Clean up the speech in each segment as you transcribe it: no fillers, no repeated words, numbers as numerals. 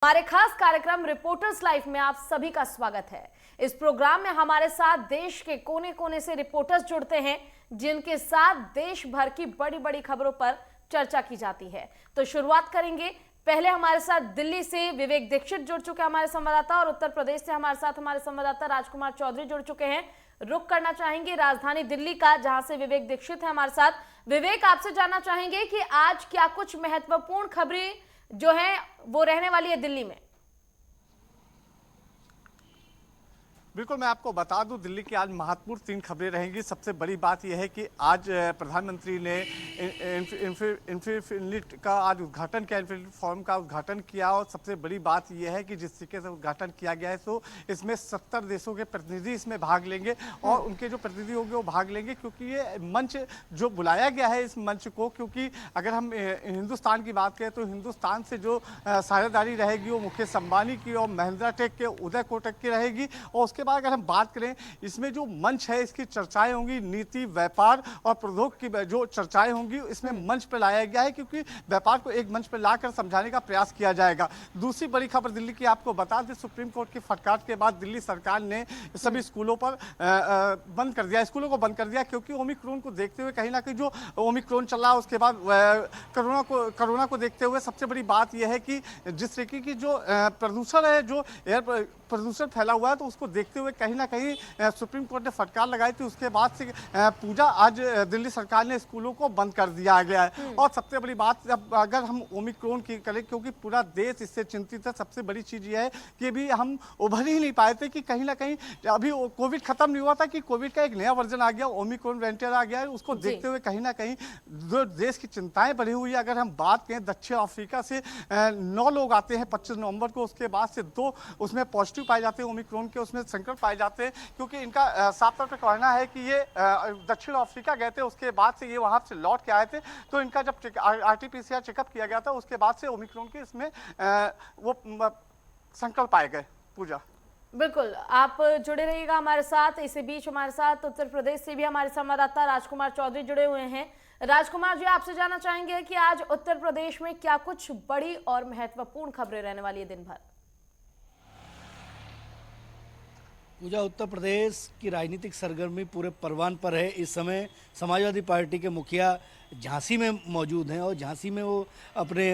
हमारे खास कार्यक्रम रिपोर्टर्स लाइव में आप सभी का स्वागत है। इस प्रोग्राम में हमारे साथ देश के कोने कोने से रिपोर्टर्स जुड़ते हैं, जिनके साथ देश भर की बड़ी बड़ी खबरों पर चर्चा की जाती है। तो शुरुआत करेंगे। पहले हमारे साथ दिल्ली से विवेक दीक्षित जुड़ चुके हैं हमारे संवाददाता, और उत्तर प्रदेश से हमारे साथ हमारे संवाददाता राजकुमार चौधरी जुड़ चुके हैं। रुख करना चाहेंगे राजधानी दिल्ली का, जहां से विवेक दीक्षित है हमारे साथ। विवेक, आपसे जानना चाहेंगे कि आज क्या कुछ महत्वपूर्ण खबरें जो है वो रहने वाली है दिल्ली में? बिल्कुल, मैं आपको बता दूं, दिल्ली की आज महत्वपूर्ण 3 खबरें रहेंगी। सबसे बड़ी बात यह है कि आज प्रधानमंत्री ने इन्फिनिट का आज उद्घाटन किया, इन्फिनिट फोरम का उद्घाटन किया। और सबसे बड़ी बात यह है कि जिस तरीके से उद्घाटन किया गया है, तो इसमें 70 देशों के प्रतिनिधि इसमें भाग लेंगे, और उनके जो प्रतिनिधि होंगे वो भाग लेंगे, क्योंकि ये मंच जो बुलाया गया है इस मंच को, क्योंकि अगर हम हिंदुस्तान की बात करें तो हिंदुस्तान से जो साझेदारी रहेगी वो मुकेश अंबानी की और महिंद्रा टेक के उदय कोटक की रहेगी। और उसके बाद अगर हम बात करें, इसमें जो मंच है इसकी चर्चाएं होंगी, नीति, व्यापार और प्रौद्योगिकी की जो चर्चाएं होंगी इसमें मंच पर लाया गया है, क्योंकि व्यापार को एक मंच पर लाकर समझाने का प्रयास किया जाएगा। दूसरी बड़ी खबर दिल्ली की आपको बता दें, सुप्रीम कोर्ट की फटकार के बाद दिल्ली सरकार ने सभी स्कूलों पर बंद कर दिया, स्कूलों को बंद कर दिया, क्योंकि ओमिक्रॉन को देखते हुए कहीं ना कहीं जो ओमिक्रॉन चल रहा है, उसके बाद कोरोना को देखते हुए सबसे बड़ी बात यह है कि जिस तरीके की जो प्रदूषण है, जो एयर प्रदूषण फैला हुआ है, तो उसको देखते हुए कहीं ना कहीं सुप्रीम कोर्ट ने फटकार लगाई थी। उसके बाद से पूजा आज दिल्ली सरकार ने स्कूलों को बंद कर दिया गया है। और सबसे बड़ी बात, अब अगर हम ओमिक्रॉन की करें, क्योंकि पूरा देश इससे चिंतित है, सबसे बड़ी चीज ये है कि अभी हम उभर ही नहीं पाए थे कि कहीं ना कहीं अभी कोविड खत्म नहीं हुआ था कि कोविड का एक नया वर्जन आ गया, ओमिक्रॉन वेरिएंट आ गया है। उसको देखते हुए कहीं ना कहीं जो देश की चिंताएं बढ़ी हुई है। अगर हम बात करें, दक्षिण अफ्रीका से 9 लोग आते हैं 25 नवंबर को, उसके बाद से 2 उसमें पॉजिटिव पाए जाते हैं ओमिक्रॉन के, उसमें संक्रमण पाए जाते हैं, क्योंकि इनका साफ तौर पर कहना है कि ये दक्षिण अफ्रीका गए थे, उसके बाद से ये वहां से लौट के आए थे। तो इनका जब RT-PCR चेकअप किया गया था, उसके बाद से ओमिक्रॉन के इसमें वो संक्रमण पाए गए। पूजा, बिल्कुल, आप जुड़े रहिएगा हमारे साथ। इसी बीच हमारे साथ उत्तर प्रदेश से भी हमारे संवाददाता राजकुमार चौधरी जुड़े हुए हैं। राजकुमार जी, आपसे जानना चाहेंगे कि आज उत्तर प्रदेश में क्या कुछ बड़ी और महत्वपूर्ण खबरें रहने वाली है दिन भर? पूजा, उत्तर प्रदेश की राजनीतिक सरगर्मी पूरे परवान पर है। इस समय समाजवादी पार्टी के मुखिया झांसी में मौजूद हैं, और झांसी में वो अपने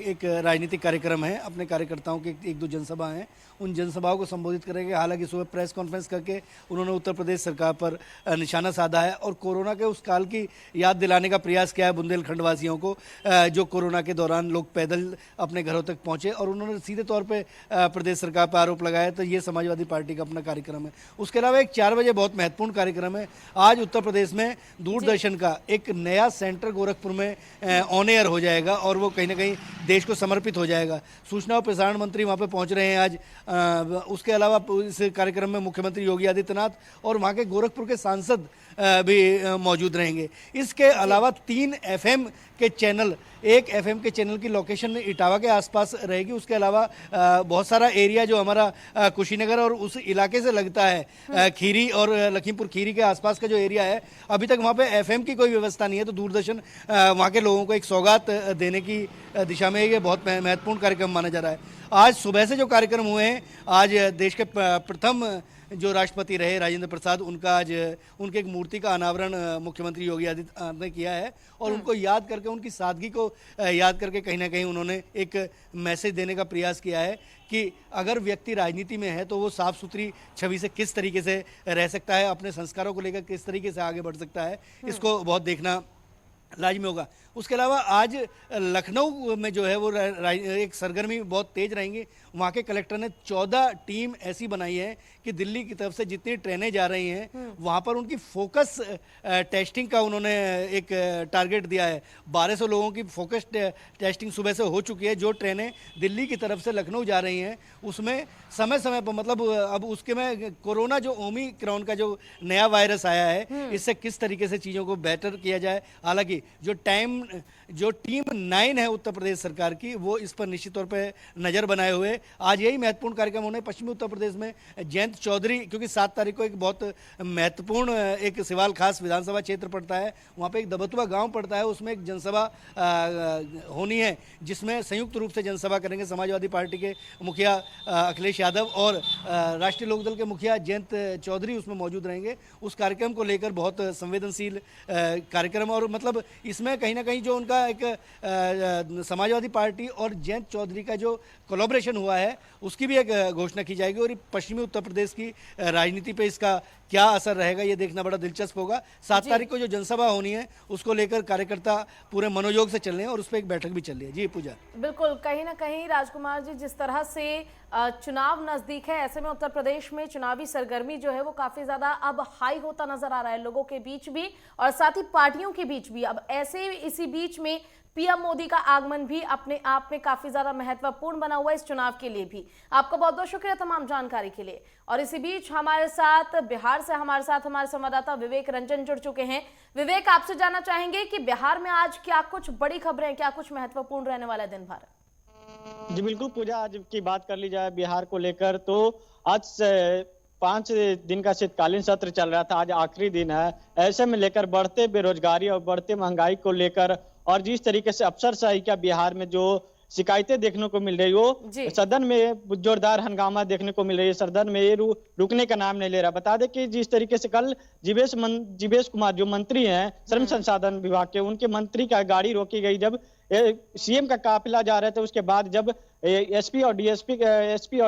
एक राजनीतिक कार्यक्रम है, अपने कार्यकर्ताओं के 1-2 जनसभा हैं, उन जनसभाओं को संबोधित करेंगे। हालांकि सुबह प्रेस कॉन्फ्रेंस करके उन्होंने उत्तर प्रदेश सरकार पर निशाना साधा है, और कोरोना के उस काल की याद दिलाने का प्रयास किया है बुंदेलखंड वासियों को, जो कोरोना के दौरान लोग पैदल अपने घरों तक पहुँचे, और उन्होंने सीधे तौर पर प्रदेश सरकार पर आरोप लगाया। तो ये समाजवादी पार्टी का अपना कार्यक्रम है। उसके अलावा एक 4 बजे बहुत महत्वपूर्ण कार्यक्रम है। आज उत्तर प्रदेश में दूरदर्शन का एक नया सेंटर गोरखपुर में ऑन एयर हो जाएगा, और वो कहीं ना कहीं देश को समर्पित हो जाएगा। सूचना और प्रसारण मंत्री वहाँ पे पहुँच रहे हैं आज। उसके अलावा इस कार्यक्रम में मुख्यमंत्री योगी आदित्यनाथ और वहाँ के गोरखपुर के सांसद भी मौजूद रहेंगे। इसके अलावा 3 FM के चैनल, एक FM के चैनल की लोकेशन इटावा के आसपास रहेगी। उसके अलावा बहुत सारा एरिया जो हमारा कुशीनगर और उस इलाके से लगता है, खीरी और लखीमपुर खीरी के आसपास का जो एरिया है, अभी तक वहाँ पे FM की कोई व्यवस्था नहीं है। तो दूरदर्शन वहाँ के लोगों को एक सौगात देने की दिशा में ये बहुत महत्वपूर्ण कार्यक्रम माना जा रहा है। आज सुबह से जो कार्यक्रम हुए हैं, आज देश के प्रथम जो राष्ट्रपति रहे राजेंद्र प्रसाद, उनका आज उनके एक मूर्ति का अनावरण मुख्यमंत्री योगी आदित्यनाथ ने किया है, और उनको याद करके, उनकी सादगी को याद करके कहीं ना कहीं उन्होंने एक मैसेज देने का प्रयास किया है कि अगर व्यक्ति राजनीति में है तो वो साफ सुथरी छवि से किस तरीके से रह सकता है, अपने संस्कारों को लेकर किस तरीके से आगे बढ़ सकता है, इसको बहुत देखना लाजमी होगा। उसके अलावा आज लखनऊ में जो है वो एक सरगर्मी बहुत तेज रहेंगी। वहाँ के कलेक्टर ने 14 टीम ऐसी बनाई है कि दिल्ली की तरफ से जितनी ट्रेनें जा रही हैं वहाँ पर उनकी फोकस टेस्टिंग का उन्होंने एक टारगेट दिया है। 1200 लोगों की फोकस टेस्टिंग सुबह से हो चुकी है। जो ट्रेनें दिल्ली की तरफ से लखनऊ जा रही हैं उसमें समय समय पर, मतलब अब उसके में कोरोना जो ओमिक्रॉन का जो नया वायरस आया है, इससे किस तरीके से चीज़ों को बेहतर किया जाए। हालांकि जो टीम 9 है उत्तर प्रदेश सरकार की, वो इस पर निश्चित तौर पे नज़र बनाए हुए आज यही महत्वपूर्ण कार्यक्रम होने पश्चिमी उत्तर प्रदेश में जयंत चौधरी, क्योंकि 7 तारीख को एक बहुत महत्वपूर्ण एक सिवाल खास विधानसभा क्षेत्र पड़ता है, वहाँ पे एक दबतुआ गांव पड़ता है, उसमें एक जनसभा होनी है, जिसमें संयुक्त रूप से जनसभा करेंगे समाजवादी पार्टी के मुखिया अखिलेश यादव और राष्ट्रीय लोकदल के मुखिया जयंत चौधरी उसमें मौजूद रहेंगे। उस कार्यक्रम को लेकर बहुत संवेदनशील कार्यक्रम, और मतलब इसमें कहीं ना कहीं जो उनका एक समाजवादी पार्टी और जयंत चौधरी का जो कोलैबोरेशन हुआ है उसकी भी एक घोषणा की जाएगी, और पश्चिमी उत्तर प्रदेश की राजनीति पे इसका क्या असर रहेगा ये देखना बड़ा दिलचस्प होगा। 7 तारीख को जो जनसभा होनी है उसको लेकर कार्यकर्ता पूरे मनोयोग से चल रहे हैं और उस पर एक बैठक भी चल रही है। जी पूजा, बिल्कुल, कहीं ना कहीं राजकुमार जी, जिस तरह से चुनाव नजदीक है, ऐसे में उत्तर प्रदेश में चुनावी सरगर्मी जो है वो काफी ज्यादा अब हाई होता नजर आ रहा है, लोगों के बीच भी और साथ ही पार्टियों के बीच भी। अब ऐसे इसी बीच में पीएम मोदी का आगमन भी अपने आप में काफी ज्यादा महत्वपूर्ण बना हुआ है इस चुनाव के लिए भी। आपका बहुत बहुत शुक्रिया तमाम जानकारी के लिए। और इसी बीच हमारे साथ बिहार से हमारे संवाददाता विवेक रंजन जुड़ चुके हैं। विवेक, आपसे जानना चाहेंगे कि बिहार में आज क्या कुछ बड़ी खबरें, क्या कुछ महत्वपूर्ण रहने वाला है दिन भर? जी बिल्कुल पूजा, आज की बात कर ली जाए बिहार को लेकर तो आज 5 दिन का शीतकालीन सत्र चल रहा था, आज आखिरी दिन है। ऐसे में लेकर बढ़ते बेरोजगारी और बढ़ते महंगाई को लेकर और जिस तरीके से अफसरशाही का बिहार में जो शिकायतें देखने को मिल रही हो, सदन में जोरदार हंगामा देखने को मिल रही है, सदन में ये रुकने का नाम नहीं ले रहा। बता दें कि जिस तरीके से कल जीवेश कुमार जो मंत्री हैं श्रम संसाधन विभाग के, उनके मंत्री का गाड़ी रोकी गई जब सीएम का काफिला जा रहा था। उसके बाद जब एसपी और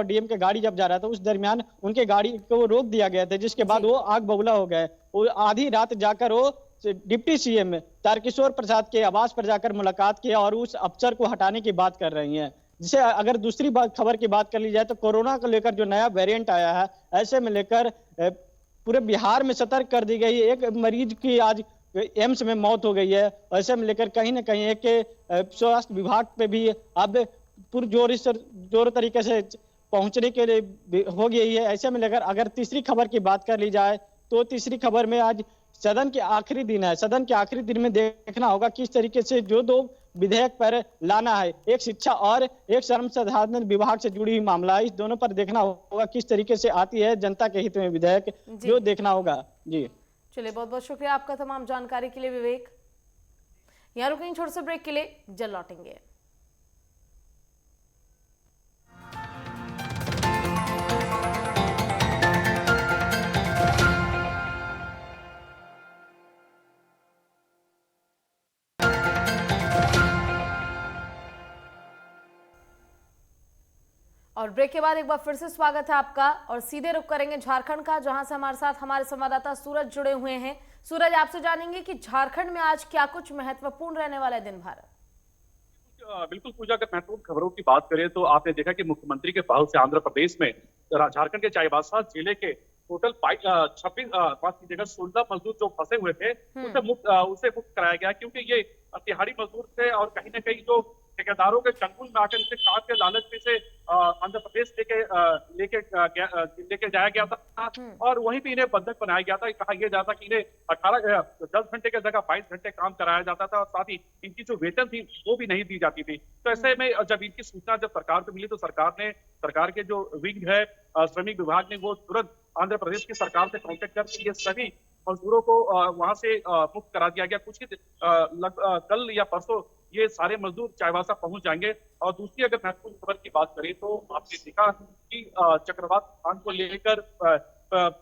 डीएम के गाड़ी जब जा रहा था, उस दरमियान उनके गाड़ी को रोक दिया गया था, जिसके बाद वो आग बबूला हो गए। वो आधी रात जाकर वो डिप्टी सीएम तारकिशोर प्रसाद के आवास पर जाकर मुलाकात की और उस अफसर को हटाने की बात कर रही हैं। जिसे अगर दूसरी खबर की बात कर ली जाए तो कोरोना को लेकर जो नया वेरिएंट आया है, ऐसे में लेकर पूरे बिहार में सतर्क कर दी गई। एक मरीज की आज एम्स में मौत हो गई है। ऐसे में लेकर कहीं ना कहीं एक स्वास्थ्य विभाग पे भी अब पुरजोर तरीके से पहुंचने के लिए हो गई है। ऐसे में लेकर अगर तीसरी खबर की बात कर ली जाए तो तीसरी खबर में आज सदन के आखिरी दिन है। सदन के आखिरी दिन में देखना होगा किस तरीके से जो 2 विधेयक पर लाना है, एक शिक्षा और एक श्रम संसाधन विभाग से जुड़ी हुई मामला, इस दोनों पर देखना होगा किस तरीके से आती है जनता के हित में विधेयक, जो देखना होगा। जी चलिए, बहुत बहुत शुक्रिया आपका तमाम जानकारी के लिए विवेक। यहाँ रुकेंगे छोटे से ब्रेक के लिए, जल्द लौटेंगे। और ब्रेक के बाद एक बार फिर से स्वागत है आपका और सीधे रुख करेंगे झारखंड का, जहां से हमारे साथ हमारे संवाददाता सूरज जुड़े हुए हैं। सूरज, आपसे जानेंगे कि झारखंड में आज क्या कुछ महत्वपूर्ण रहने वाला है दिन भर। बिल्कुल पूजा, अगर महत्वपूर्ण खबरों की बात करें तो आपने देखा कि मुख्यमंत्री के पहल से आंध्र प्रदेश में झारखंड के चाईबासा जिले के टोटल 16 मजदूर जो फंसे हुए थे उसे मुक्त कराया गया, क्योंकि ये तिहाड़ी मजदूर थे और कहीं ना कहीं जो ठेकेदारों के चंगुल में आकर इसे काम के लालच में से आंध्र प्रदेश लेके जाया गया था और वहीं पे इन्हें बंधक बनाया गया था। कहा यह जाता कि इन्हें 10 घंटे की जगह 22 घंटे काम कराया जाता था और साथ ही इनकी जो वेतन थी वो भी नहीं दी जाती थी। तो ऐसे में जब इनकी सूचना जब सरकार को मिली तो सरकार के जो विंग है श्रमिक विभाग ने वो तुरंत आंध्र प्रदेश की सरकार से कॉन्टेक्ट कर ये सभी मजदूरों को वहां से मुक्त करा दिया गया। कुछ कल या परसों ये सारे मजदूर चाईबासा पहुंच जाएंगे। और दूसरी अगर महत्वपूर्ण खबर की बात करें तो आपने देखा कि चक्रवात तूफान को लेकर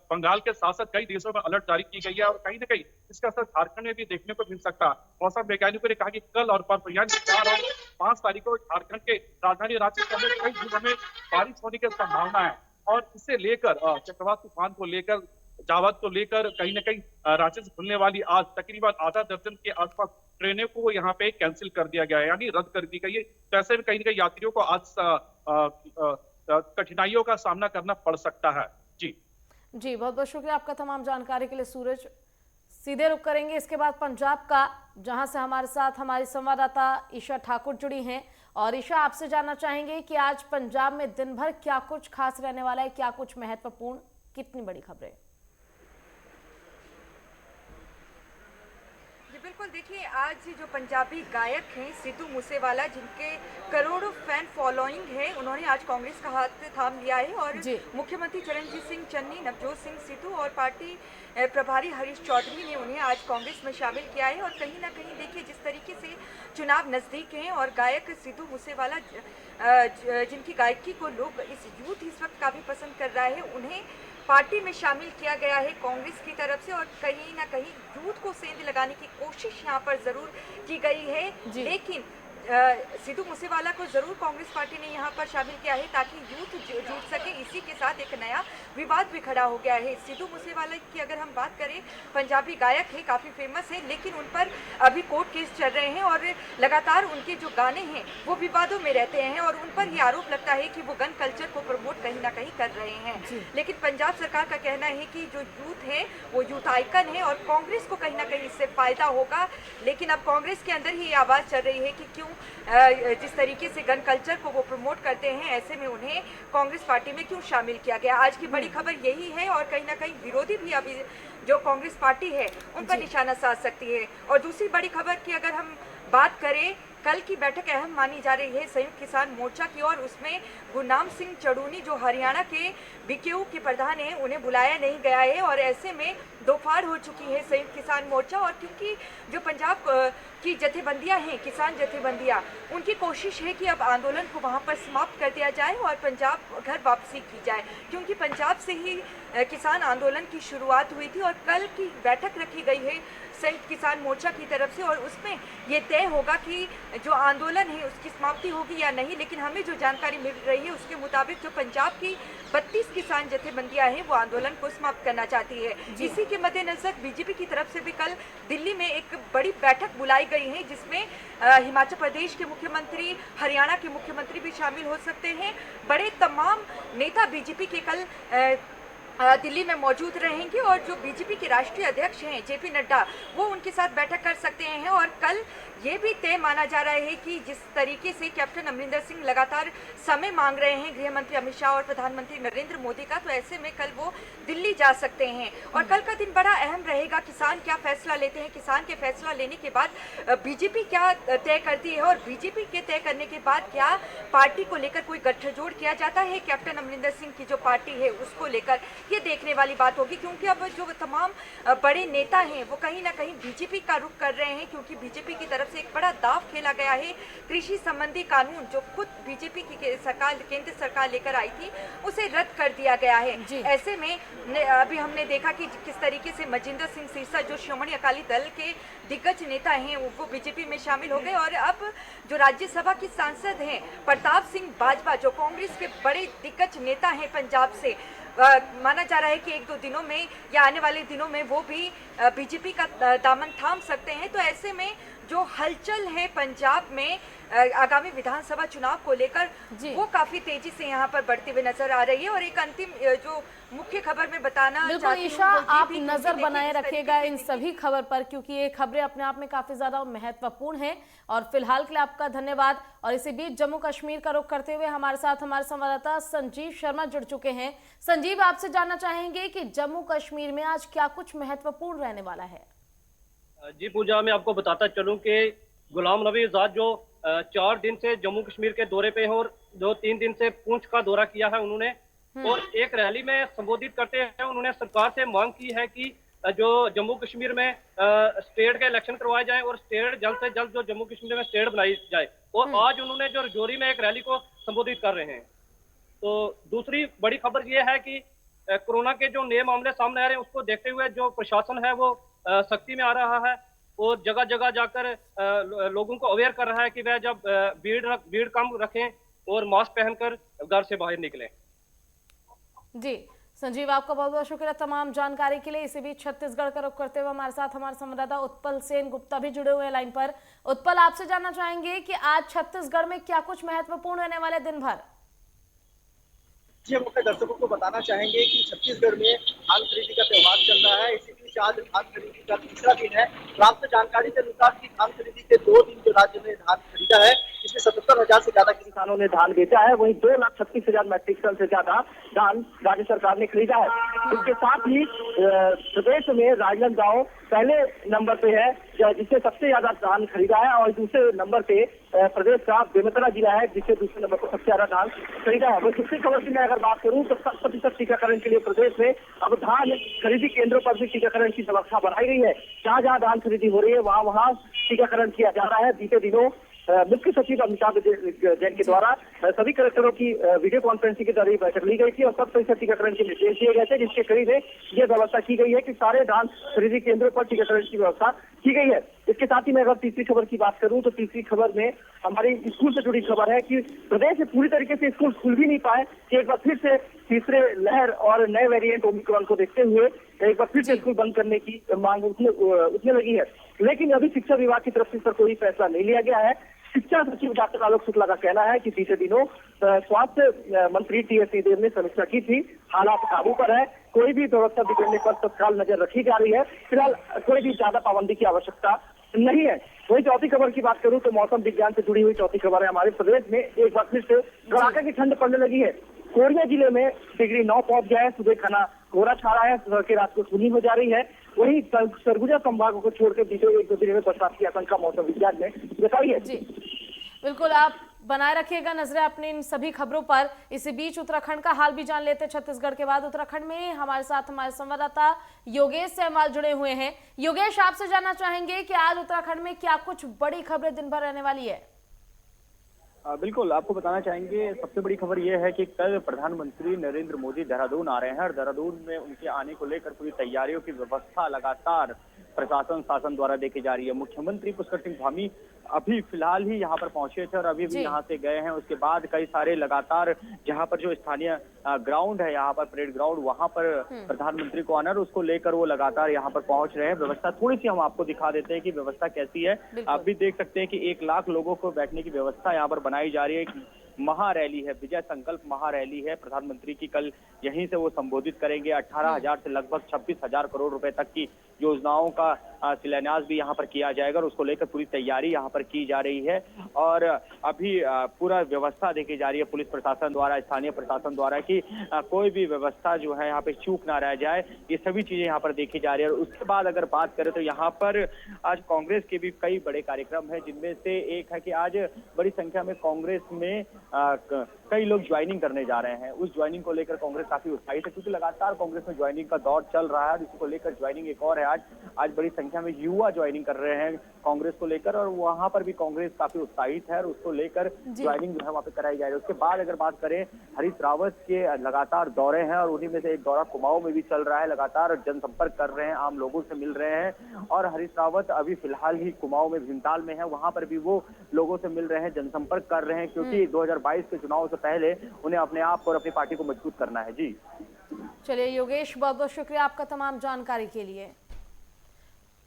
बंगाल के साथ साथ कई देशों में अलर्ट जारी की गई है और कहीं ना कहीं इसका असर झारखंड में भी देखने को मिल सकता है। मौसम वैज्ञानिकों ने कहा कि कल और परसों यानी 4 और 5 तारीख को झारखंड के राजधानी रांची समेत कई जिलों में बारिश होने की संभावना है और इसे लेकर चक्रवात तूफान को लेकर जावत को लेकर कहीं ना कहीं रांची से खुलने वाली आज तकरीबन आधा दर्जन के आसपास ट्रेनें को यहाँ पे कैंसिल कर दिया गया है, यानी रद्द कर दी गई है। तो ऐसे में कहीं ना कहीं यात्रियों को आज कठिनाइयों का सामना करना पड़ सकता है। जी बहुत बहुत शुक्रिया आपका तमाम जानकारी के लिए सूरज। सीधे रुख करेंगे इसके बाद पंजाब का, जहां से हमारे साथ हमारी संवाददाता ईशा ठाकुर जुड़ी हैं। और ईशा, आपसे जानना चाहेंगे कि आज पंजाब में दिन भर क्या कुछ खास रहने वाला है, क्या कुछ महत्वपूर्ण, कितनी बड़ी खबरें? बिल्कुल, देखिए आज जो पंजाबी गायक हैं सिद्धू मूसेवाला, जिनके करोड़ों फैन फॉलोइंग है, उन्होंने आज कांग्रेस का हाथ थाम लिया है और जी। मुख्यमंत्री चरणजीत सिंह चन्नी, नवजोत सिंह सिद्धू और पार्टी प्रभारी हरीश चौधरी ने उन्हें आज कांग्रेस में शामिल किया है। और कहीं ना कहीं देखिए जिस तरीके से चुनाव नज़दीक हैं और गायक सिद्धू मूसेवाला जिनकी गायकी को लोग इस यूथ इस वक्त काफ़ी पसंद कर रहा है, उन्हें पार्टी में शामिल किया गया है कांग्रेस की तरफ से। और कहीं ना कहीं यूथ को सेंध लगाने की कोशिश यहाँ पर ज़रूर की गई है, लेकिन सिद्धू मूसेवाला को ज़रूर कांग्रेस पार्टी ने यहाँ पर शामिल किया है ताकि यूथ जुड़ सके। इसी के साथ एक नया विवाद भी खड़ा हो गया है। सिद्धू मूसेवाला की अगर हम बात करें, पंजाबी गायक है, काफ़ी फेमस है, लेकिन उन पर अभी कोर्ट केस चल रहे हैं और लगातार उनके जो गाने हैं वो विवादों में रहते हैं और उन पर ये आरोप लगता है कि वो गन कल्चर को प्रमोट कहीं ना कहीं कर रहे हैं। लेकिन पंजाब सरकार का कहना है कि जो यूथ है वो यूथ आइकन है और कांग्रेस को कहीं ना कहीं इससे फायदा होगा। लेकिन अब कांग्रेस के अंदर ही ये आवाज़ चल रही है कि क्यों जिस तरीके से गन कल्चर को वो प्रमोट करते हैं, ऐसे में उन्हें कांग्रेस पार्टी में क्यों शामिल किया गया। आज की बड़ी खबर यही है और कहीं ना कहीं विरोधी भी अभी जो कांग्रेस पार्टी है उन पर निशाना साध सकती है। और दूसरी बड़ी खबर की अगर हम बात करें, कल की बैठक अहम मानी जा रही है संयुक्त किसान मोर्चा की और उसमें गुरनाम सिंह चड़ूनी जो हरियाणा के बीकेयू के प्रधान हैं, उन्हें बुलाया नहीं गया है और ऐसे में दोफाड़ हो चुकी है संयुक्त किसान मोर्चा। और क्योंकि जो पंजाब की जथेबंदियां हैं, किसान जथेबंदियां, उनकी कोशिश है कि अब आंदोलन को वहां पर समाप्त कर दिया जाए और पंजाब घर वापसी की जाए, क्योंकि पंजाब से ही किसान आंदोलन की शुरुआत हुई थी। और कल की बैठक रखी गई है संयुक्त किसान मोर्चा की तरफ से और उसमें ये तय होगा कि जो आंदोलन है उसकी समाप्ति होगी या नहीं। लेकिन हमें जो जानकारी मिल रही है उसके मुताबिक जो पंजाब की 32 किसान जथेबंदियां हैं वो आंदोलन को समाप्त करना चाहती है। इसी के मद्देनजर बीजेपी की तरफ से भी कल दिल्ली में एक बड़ी बैठक बुलाई गई है, जिसमें हिमाचल प्रदेश के मुख्यमंत्री, हरियाणा के मुख्यमंत्री भी शामिल हो सकते हैं। बड़े तमाम नेता बीजेपी के कल दिल्ली में मौजूद रहेंगे और जो बीजेपी के राष्ट्रीय अध्यक्ष हैं जेपी नड्डा, वो उनके साथ बैठक कर सकते हैं। और कल ये भी तय माना जा रहा है कि जिस तरीके से कैप्टन अमरिंदर सिंह लगातार समय मांग रहे हैं गृह मंत्री अमित शाह और प्रधानमंत्री नरेंद्र मोदी का, तो ऐसे में कल वो दिल्ली जा सकते हैं। और कल का दिन बड़ा अहम रहेगा, किसान क्या फैसला लेते हैं, किसान के फैसला लेने के बाद बीजेपी क्या तय करती है और बीजेपी के तय करने के बाद क्या पार्टी को लेकर कोई गठजोड़ किया जाता है कैप्टन अमरिंदर सिंह की जो पार्टी है उसको लेकर, ये देखने वाली बात होगी। क्योंकि अब जो तमाम बड़े नेता हैं वो कहीं ना कहीं बीजेपी का रुख कर रहे हैं, क्योंकि बीजेपी की तरफ से एक बड़ा दाव खेला गया है। कृषि संबंधी कानून जो खुद बीजेपी की सरकार, केंद्र सरकार लेकर आई थी, उसे रद्द कर दिया गया है। ऐसे में अभी हमने देखा कि किस तरीके से मजिंदर सिंह सिरसा जो श्रोमणी अकाली दल के दिग्गज नेता हैं वो बीजेपी में शामिल हो गए। और अब जो राज्यसभा की सांसद हैं प्रताप सिंह बाजवा, जो कांग्रेस के बड़े दिग्गज नेता हैं पंजाब से, माना जा रहा है कि एक दो दिनों में या आने वाले दिनों में वो भी बीजेपी का दामन थाम सकते हैं। तो ऐसे में जो हलचल है पंजाब में आगामी विधानसभा चुनाव को लेकर, वो काफी तेजी से यहाँ पर बढ़ती हुई नजर आ रही है। और एक अंतिम जो मुख्य खबर में बताना बिल्कुल ईशा, आप नजर बनाए रखिएगा इन सभी खबर पर, क्योंकि ये खबरें अपने आप में काफी ज्यादा महत्वपूर्ण हैं। और फिलहाल के लिए आपका धन्यवाद। और इसी बीच जम्मू कश्मीर का रुख करते हुए हमारे साथ हमारे संवाददाता संजीव शर्मा जुड़ चुके हैं। संजीव, आपसे जानना चाहेंगे कि जम्मू कश्मीर में आज क्या कुछ महत्वपूर्ण रहने वाला है? जी पूजा, मैं आपको बताता चलूं कि गुलाम नबी आजाद जो 4 दिन से जम्मू कश्मीर के दौरे पे हैं और जो 3 दिन से पुंछ का दौरा किया है उन्होंने, और एक रैली में संबोधित करते हैं उन्होंने सरकार से मांग की है कि जो जम्मू कश्मीर में स्टेट के इलेक्शन करवाए जाएं और स्टेट जल्द से जल्द जो जम्मू कश्मीर में स्टेट बनाई जाए। और आज उन्होंने जो रजौरी में एक रैली को संबोधित कर रहे हैं। तो दूसरी बड़ी खबर यह है कि कोरोना के जो नए मामले सामने आ रहे हैं उसको देखते हुए जो प्रशासन है वो सख्ती में आ रहा है और जगह जगह जाकर लोगों को अवेयर कर रहा है कि वह जब भीड़ कम रखें और मास्क पहनकर घर से बाहर निकलें। जी संजीव, आपका बहुत बहुत शुक्रिया तमाम जानकारी के लिए। इसी बीच छत्तीसगढ़ का रुख करते हुए हमारे साथ हमारे संवाददाता उत्पल सेन गुप्ता भी जुड़े हुए हैं लाइन पर। उत्पल, आपसे जानना चाहेंगे कि आज छत्तीसगढ़ में क्या कुछ महत्वपूर्ण रहने वाले दिन भर? जी, हम अपने दर्शकों को बताना चाहेंगे कि छत्तीसगढ़ में धान खरीदी का त्योहार चल रहा है। इसी बीच आज धान खरीदी का तीसरा दिन है। प्राप्त जानकारी के अनुसार कि धान खरीदी के 2 दिन जो राज्य में धान खरीदा है, इसमें 77,000 से ज्यादा किसानों ने धान बेचा है। वहीं 2,36,000 मैट्रिक टन से ज्यादा धान राज्य सरकार ने खरीदा है। इसके साथ ही प्रदेश में राजनांदगांव पहले नंबर पे है, जिससे सबसे ज्यादा धान खरीदा है, और दूसरे नंबर पे प्रदेश का बेमेतरा जिला है, जिससे दूसरे नंबर पर सबसे ज्यादा धान खरीदा है। वही दूसरी खबर की मैं अगर बात करूं तो 100% टीकाकरण के लिए प्रदेश में अब धान खरीदी केंद्रों पर भी टीकाकरण की व्यवस्था बढ़ाई गई है। जहां जहां धान खरीदी हो रही है वहां टीकाकरण किया जा रहा है। बीते दिनों मुख्य सचिव अमिताभ जैन के द्वारा सभी कलेक्टरों की वीडियो कॉन्फ्रेंसिंग के जरिए बैठक ली गई थी और सब प्रतिशत टीकाकरण के निर्देश दिए गए थे, जिसके करीब ये व्यवस्था की गई है कि सारे धान खरीदी केंद्रों पर टीकाकरण की व्यवस्था की गई है। इसके साथ ही मैं अगर तीसरी खबर की बात करूं तो तीसरी खबर में हमारी स्कूल से जुड़ी खबर है कि प्रदेश में पूरी तरीके से स्कूल खुल भी नहीं पाए कि एक बार फिर से तीसरे लहर और नए वेरिएंट ओमिक्रॉन को देखते हुए एक बार फिर से स्कूल बंद करने की मांग उठने लगी है। लेकिन अभी शिक्षा विभाग की तरफ से इस पर कोई फैसला नहीं लिया गया है। शिक्षा सचिव डॉक्टर आलोक शुक्ला का कहना है कि बीते दिनों स्वास्थ्य मंत्री टी.एस. सिंहदेव ने समीक्षा की थी, हालात काबू पर है, कोई भी व्यवस्था बिगड़ने पर तत्काल नजर रखी जा रही है। फिलहाल कोई भी ज्यादा पाबंदी की आवश्यकता नहीं है। वही चौथी खबर की बात करूं तो मौसम विज्ञान से जुड़ी हुई चौथी खबर है, हमारे प्रदेश में एक बार फिर से कड़ाके की ठंड पड़ने लगी है। कोरिया जिले में डिग्री 9 पहुंच गया है, सुबह घना कोहरा छा रहा है, सड़कें रात को सूनी हो जा रही है। वहीं सरगुजा संभागों को छोड़कर बीते 1-2 दिन में बरसात की आशंका मौसम विज्ञान ने जताई है। जी बिल्कुल, आप बनाए रखिएगा नजरें अपनी इन सभी खबरों पर। इसी बीच उत्तराखंड का हाल भी जान लेते हैं। छत्तीसगढ़ के बाद उत्तराखंड में हमारे साथ हमारे संवाददाता योगेश सेमवाल जुड़े हुए हैं। योगेश, आपसे जानना चाहेंगे कि आज उत्तराखंड में क्या कुछ बड़ी खबरें दिन भर रहने वाली है? बिल्कुल, आपको बताना चाहेंगे, सबसे बड़ी खबर यह है कि कल प्रधानमंत्री नरेंद्र मोदी देहरादून आ रहे हैं और देहरादून में उनके आने को लेकर पूरी तैयारियों की व्यवस्था लगातार प्रशासन शासन द्वारा देखी जा रही है। मुख्यमंत्री पुष्कर सिंह धामी अभी फिलहाल ही यहाँ पर पहुंचे थे और अभी भी यहाँ से गए हैं। उसके बाद कई सारे लगातार जहाँ पर जो स्थानीय ग्राउंड है, यहाँ पर परेड ग्राउंड, वहाँ पर प्रधानमंत्री को आना, उसको लेकर वो लगातार यहाँ पर पहुंच रहे हैं। व्यवस्था थोड़ी सी हम आपको दिखा देते हैं कि व्यवस्था कैसी है। आप भी देख सकते हैं कि 1 लाख लोगों को बैठने की व्यवस्था यहाँ पर बनाई जा रही है। महारैली है, विजय संकल्प महारैली है। प्रधानमंत्री की कल यहीं से वो संबोधित करेंगे। 18,000 से लगभग 26,000 करोड़ रुपए तक की योजनाओं का शिलान्यास भी यहाँ पर किया जाएगा और उसको लेकर पूरी तैयारी यहाँ पर की जा रही है। और अभी पूरा व्यवस्था देखी जा रही है पुलिस प्रशासन द्वारा, स्थानीय प्रशासन द्वारा, कि कोई भी व्यवस्था जो है यहाँ पे चूक ना रह जाए। ये सभी चीजें यहाँ पर देखी जा रही है। और उसके बाद अगर बात करें तो यहाँ पर आज कांग्रेस के भी कई बड़े कार्यक्रम है, जिनमें से एक है कि आज बड़ी संख्या में कांग्रेस में कई लोग ज्वाइनिंग करने जा रहे हैं। उस ज्वाइनिंग को लेकर कांग्रेस काफी उत्साहित है, क्योंकि लगातार कांग्रेस में ज्वाइनिंग का दौर चल रहा है। इसी को लेकर ज्वाइनिंग एक और है, आज बड़ी संख्या में युवा ज्वाइनिंग कर रहे हैं कांग्रेस को लेकर, और वहां पर भी कांग्रेस काफी उत्साहित है और उसको लेकर ज्वाइनिंग जो है वहां पे कराई जा रही है। उसके बाद अगर बात करें, हरीश रावत के लगातार दौरे हैं और उन्हीं में से एक दौरा कुमाऊं में भी चल रहा है। लगातार जनसंपर्क कर रहे हैं, आम लोगों से मिल रहे हैं और हरीश रावत अभी फिलहाल ही कुमाऊं में भीमताल में है, वहां पर भी वो लोगों से मिल रहे हैं, जनसंपर्क कर रहे हैं, क्योंकि 2022 के चुनाव से पहले उन्हें अपने आप और अपनी पार्टी को मजबूत करना है। जी चलिए योगेश, बहुत बहुत शुक्रिया आपका तमाम जानकारी के लिए।